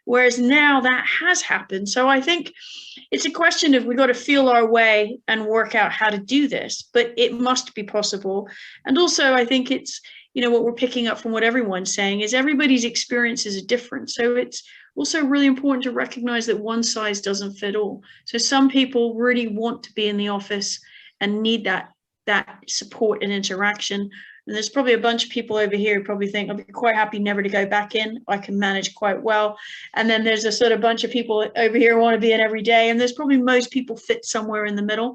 Whereas now that has happened. So I think it's a question of, we've got to feel our way and work out how to do this, but it must be possible. And also, I think it's, you know, what we're picking up from what everyone's saying is everybody's experiences are different. So it's also really important to recognize that one size doesn't fit all. So some people really want to be in the office and need that support and interaction. And there's probably a bunch of people over here who probably think, I'll be quite happy never to go back in. I can manage quite well. And then there's a sort of bunch of people over here who want to be in every day. And there's probably most people fit somewhere in the middle.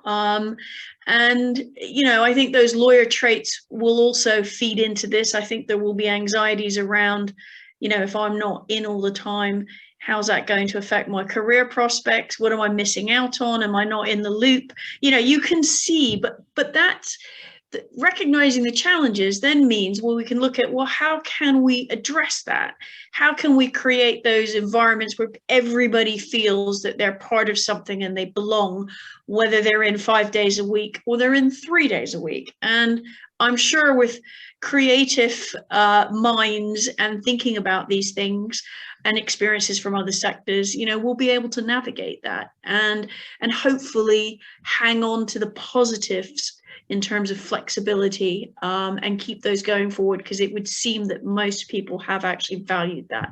And, you know, I think those lawyer traits will also feed into this. I think there will be anxieties around, you know, if I'm not in all the time, how's that going to affect my career prospects? What am I missing out on? Am I not in the loop? You know, you can see, but that's, recognizing the challenges then means, well, we can look at, well, how can we address that? How can we create those environments where everybody feels that they're part of something and they belong, whether they're in 5 days a week or they're in 3 days a week? And I'm sure with creative minds and thinking about these things and experiences from other sectors, you know, we'll be able to navigate that and hopefully hang on to the positives in terms of flexibility, and keep those going forward, because it would seem that most people have actually valued that.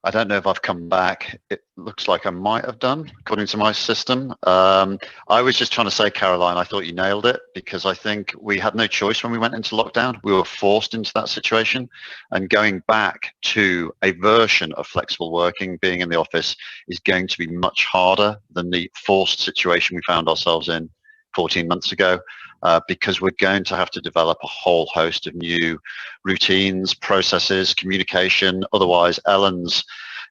I don't know if I've come back. It looks like I might have done, according to my system. I was just trying to say, Caroline, I thought you nailed it, because I think we had no choice when we went into lockdown. We were forced into that situation, and going back to a version of flexible working, being in the office, is going to be much harder than the forced situation we found ourselves in 14 months ago. Because we're going to have to develop a whole host of new routines, processes, communication. Otherwise, Ellen's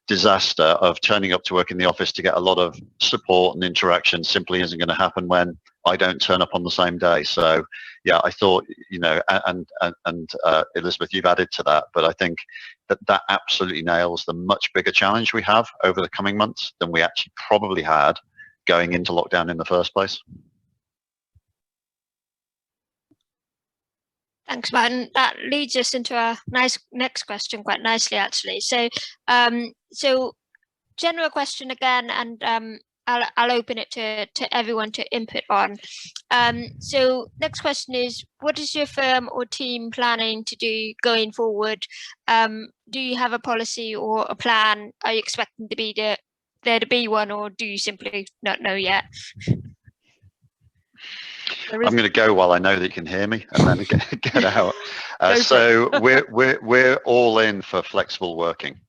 disaster of turning up to work in the office to get a lot of support and interaction simply isn't going to happen when I don't turn up on the same day. So, yeah, I thought, you know, and Elizabeth, you've added to that, but I think that absolutely nails the much bigger challenge we have over the coming months than we actually probably had going into lockdown in the first place. Thanks, Martin. That leads us into a nice next question quite nicely, actually. So, so general question again, and I'll open it to everyone to input on. So next question is, what is your firm or team planning to do going forward? Do you have a policy or a plan? Are you expecting to be there to be one, or do you simply not know yet? I'm going to go while I know that you can hear me, and then get out. So we're all in for flexible working,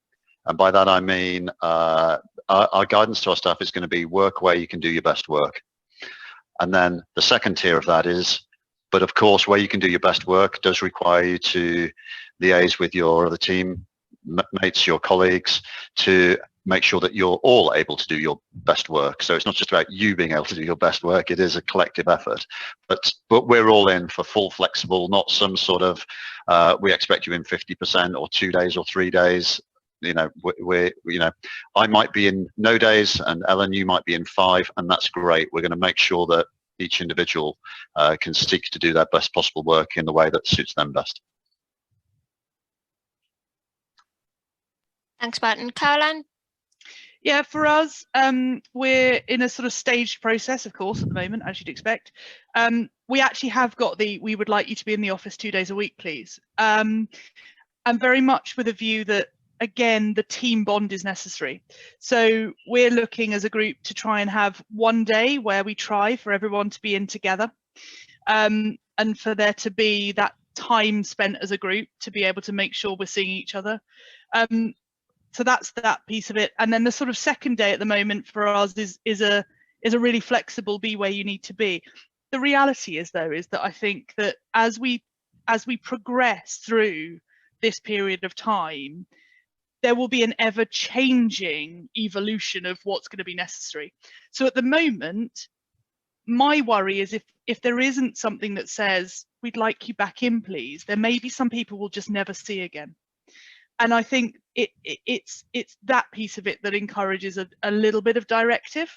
and by that I mean our guidance to our staff is going to be work where you can do your best work. And then the second tier of that is, but of course, where you can do your best work does require you to liaise with your other team mates, your colleagues, to make sure that you're all able to do your best work. So it's not just about you being able to do your best work, it is a collective effort. But we're all in for full flexible, not some sort of, we expect you in 50% or 2 days or 3 days. You know, I might be in no days, and Ellen, you might be in 5, and that's great. We're going to make sure that each individual can seek to do their best possible work in the way that suits them best. Thanks, Barton. Caroline? Yeah, for us, we're in a sort of staged process, of course, at the moment, as you'd expect. We actually have got we would like you to be in the office 2 days a week, please. And very much with a view that, again, the team bond is necessary. So we're looking as a group to try and have one day where we try for everyone to be in together, and for there to be that time spent as a group to be able to make sure we're seeing each other. So that's that piece of it. And then the sort of second day at the moment for us is a really flexible, be where you need to be. The reality is, though, is that I think that as we progress through this period of time, there will be an ever-changing evolution of what's going to be necessary. So at the moment, my worry is if there isn't something that says, we'd like you back in, please, there may be some people we'll just never see again. And I think it's that piece of it that encourages a little bit of directive,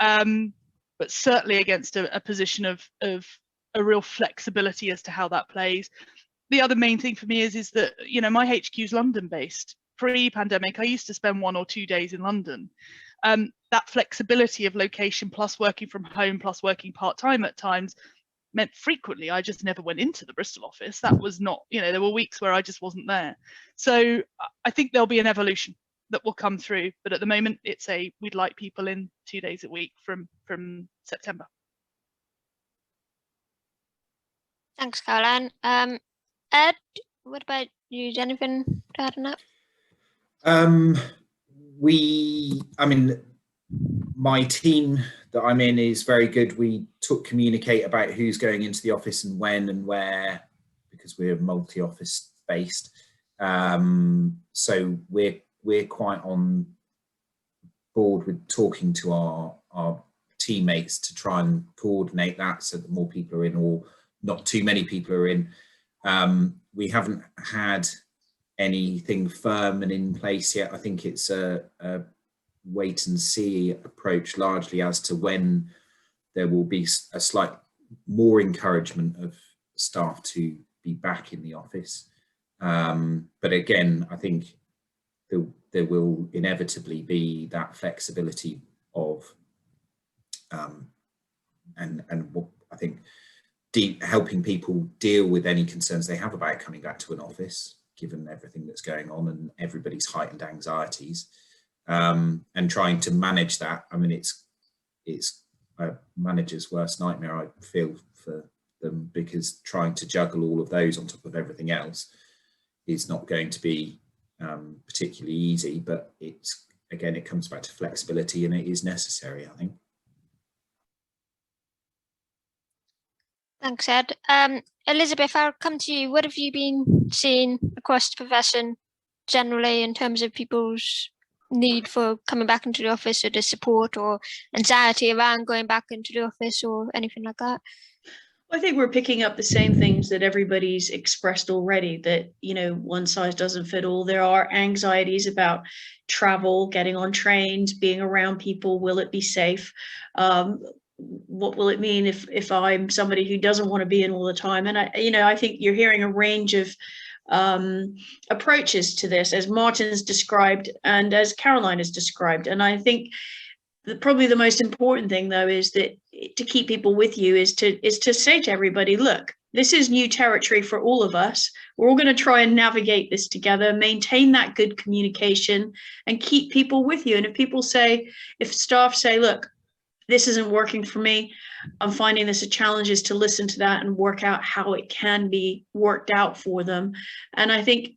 but certainly against a position of a real flexibility as to how that plays. The other main thing for me is that, you know, my HQ is London based. Pre-pandemic, I used to spend 1 or 2 days in London. That flexibility of location plus working from home plus working part-time at times meant frequently I just never went into the Bristol office. That was not, you know, there were weeks where I just wasn't there. So I think there'll be an evolution that will come through, but at the moment it's we'd like people in 2 days a week from September. Thanks, Caroline. Ed, what about you? Is anything to add on that? My team that I'm in is very good. We communicate about who's going into the office and when and where, because we're multi-office based. So we're quite on board with talking to our teammates to try and coordinate that so that more people are in, or not too many people are in. We haven't had anything firm and in place yet. I think it's a wait and see approach, largely as to when there will be a slight more encouragement of staff to be back in the office. But again, I think there will inevitably be that flexibility of and what I think helping people deal with any concerns they have about coming back to an office, given everything that's going on and everybody's heightened anxieties, and trying to manage that. I mean, it's a manager's worst nightmare, I feel, for them, because trying to juggle all of those on top of everything else is not going to be particularly easy. But it's, again, it comes back to flexibility, and it is necessary, I think. Thanks, Ed. Elizabeth, I'll come to you. What have you been seeing across the profession generally in terms of people's need for coming back into the office, or the support or anxiety around going back into the office or anything like that? I think we're picking up the same things that everybody's expressed already, that, you know, one size doesn't fit all. There are anxieties about travel, getting on trains, being around people. Will it be safe? What will it mean if I'm somebody who doesn't want to be in all the time? And I think you're hearing a range of approaches to this, as Martin's described and as Caroline has described. And I think that probably the most important thing, though, is that to keep people with you is to say to everybody, look, this is new territory for all of us. We're all going to try and navigate this together, maintain that good communication, and keep people with you. And if staff say, look, this isn't working for me, I'm finding this a challenge, is to listen to that and work out how it can be worked out for them. And I think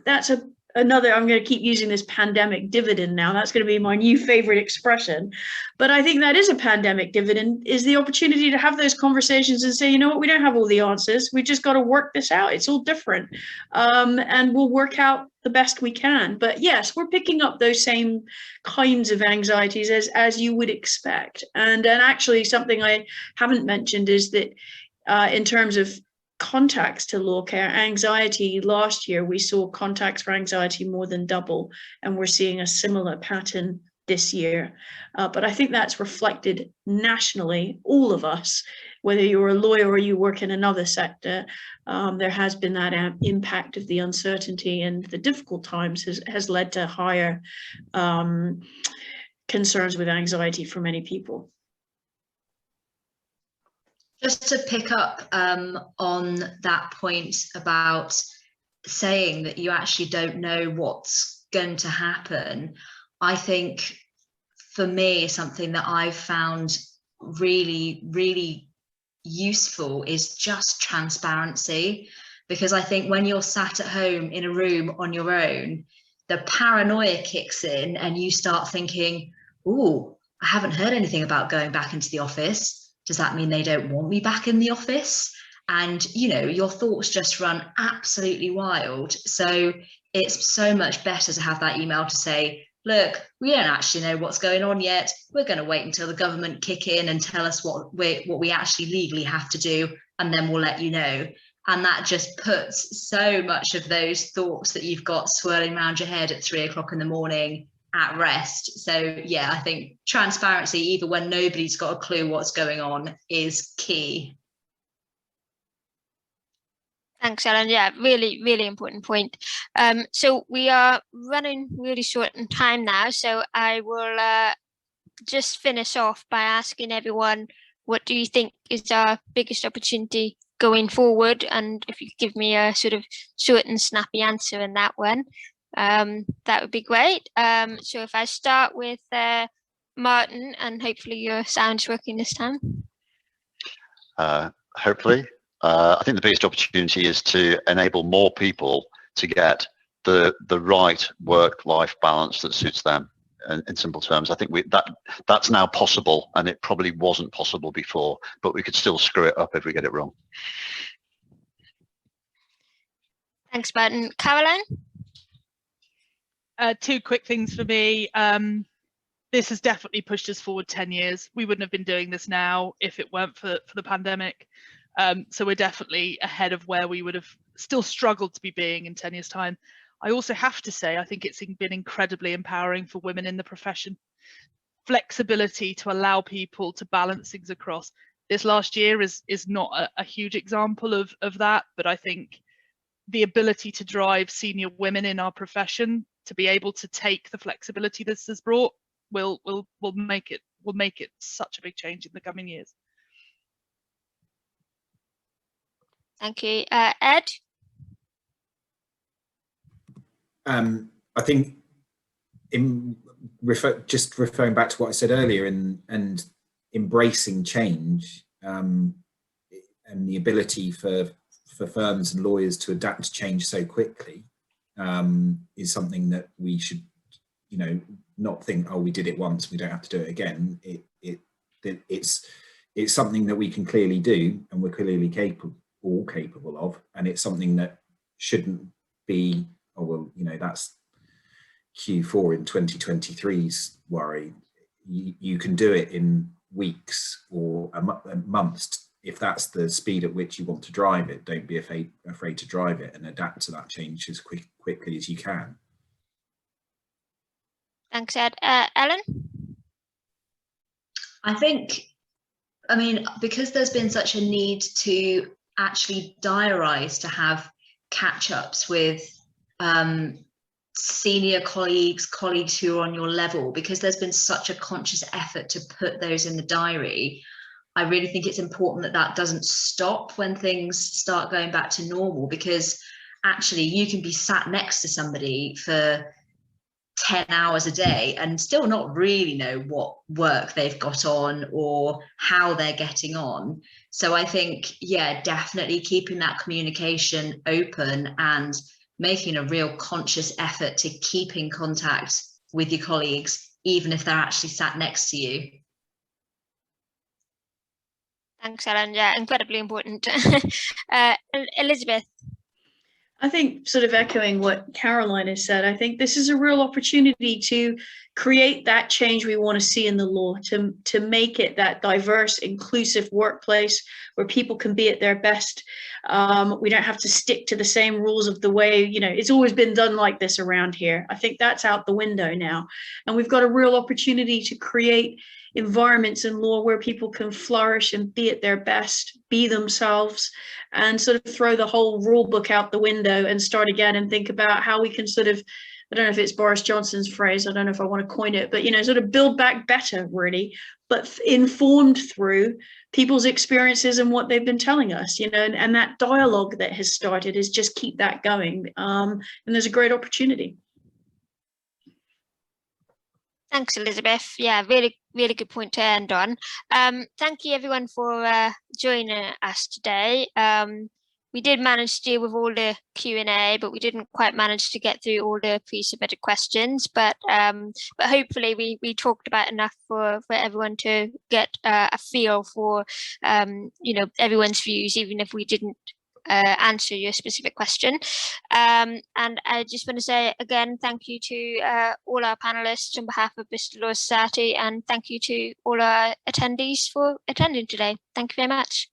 that's a another, I'm going to keep using this pandemic dividend now. That's going to be my new favorite expression. But I think that is a pandemic dividend, is the opportunity to have those conversations and say, you know what, we don't have all the answers. We just got to work this out. It's all different. And we'll work out the best we can. But yes, we're picking up those same kinds of anxieties as you would expect. And actually something I haven't mentioned is that in terms of contacts to LawCare, anxiety, last year we saw contacts for anxiety more than double, and we're seeing a similar pattern this year. But I think that's reflected nationally, all of us, whether you're a lawyer or you work in another sector, there has been that impact of the uncertainty, and the difficult times has led to higher concerns with anxiety for many people. Just to pick up on that point about saying that you actually don't know what's going to happen, I think for me, something that I've found really, really useful is just transparency. Because I think when you're sat at home in a room on your own, the paranoia kicks in and you start thinking, ooh, I haven't heard anything about going back into the office. Does that mean they don't want me back in the office? And, you know, your thoughts just run absolutely wild. So it's so much better to have that email to say, look, we don't actually know what's going on yet. We're going to wait until the government kick in and tell us what we actually legally have to do, and then we'll let you know. And that just puts so much of those thoughts that you've got swirling around your head at 3 o'clock in the morning at rest. So yeah, I think transparency, even when nobody's got a clue what's going on, is key. Thanks, Ellen. Yeah, really, really important point. So we are running really short in time now, so I will just finish off by asking everyone, what do you think is our biggest opportunity going forward? And if you could give me a sort of short and snappy answer in that one, that would be great. So if I start with Martin, and hopefully your sound's working this time. Hopefully. I think the biggest opportunity is to enable more people to get the right work-life balance that suits them. In simple terms, I think that's now possible, and it probably wasn't possible before, but we could still screw it up if we get it wrong. Thanks, Martin. Caroline? Two quick things for me. This has definitely pushed us forward 10 years. We wouldn't have been doing this now if it weren't for the pandemic. So we're definitely ahead of where we would have still struggled to be being in 10 years' time. I also have to say, I think it's been incredibly empowering for women in the profession. Flexibility to allow people to balance things across. This last year is not a huge example of that, but I think the ability to drive senior women in our profession to be able to take the flexibility this has brought will make it such a big change in the coming years. Thank you. Ed? I think just referring back to what I said earlier, and embracing change, and the ability for firms and lawyers to adapt to change so quickly, is something that we should, you know, not think, oh, we did it once, we don't have to do it again. It's something that we can clearly do, and we're clearly capable of, and it's something that shouldn't be, oh well, you know, that's Q4 in 2023's worry. You can do it in weeks or months if that's the speed at which you want to drive it. Don't be afraid to drive it and adapt to that change as quickly as you can. Thanks, Ed. Ellen? I think, I mean, because there's been such a need to actually diarise to have catch-ups with senior colleagues who are on your level, because there's been such a conscious effort to put those in the diary. I really think it's important that that doesn't stop when things start going back to normal, because actually you can be sat next to somebody for 10 hours a day and still not really know what work they've got on or how they're getting on. So I think, yeah, definitely keeping that communication open and making a real conscious effort to keep in contact with your colleagues, even if they're actually sat next to you. Thanks, Ellen. Yeah, incredibly important. Elizabeth. I think, sort of echoing what Caroline has said, I think this is a real opportunity to create that change we want to see in the law, to make it that diverse, inclusive workplace where people can be at their best. We don't have to stick to the same rules of the way, it's always been done like this around here. I think that's out the window now. And we've got a real opportunity to create environments in law where people can flourish and be at their best, be themselves, and sort of throw the whole rule book out the window and start again and think about how we can sort of, I don't know if it's Boris Johnson's phrase, I don't know if I want to coin it, but, sort of build back better, really, but informed through people's experiences and what they've been telling us, and that dialogue that has started is just keep that going. And there's a great opportunity. Thanks, Elizabeth. Yeah, really, really good point to end on. Thank you, everyone, for joining us today. We did manage to deal with all the Q&A, but we didn't quite manage to get through all the pre-submitted questions. But hopefully we talked about enough for everyone to get a feel for everyone's views, even if we didn't answer your specific question. And I just want to say again, thank you to all our panelists on behalf of Bristol Law Society, and thank you to all our attendees for attending today. Thank you very much.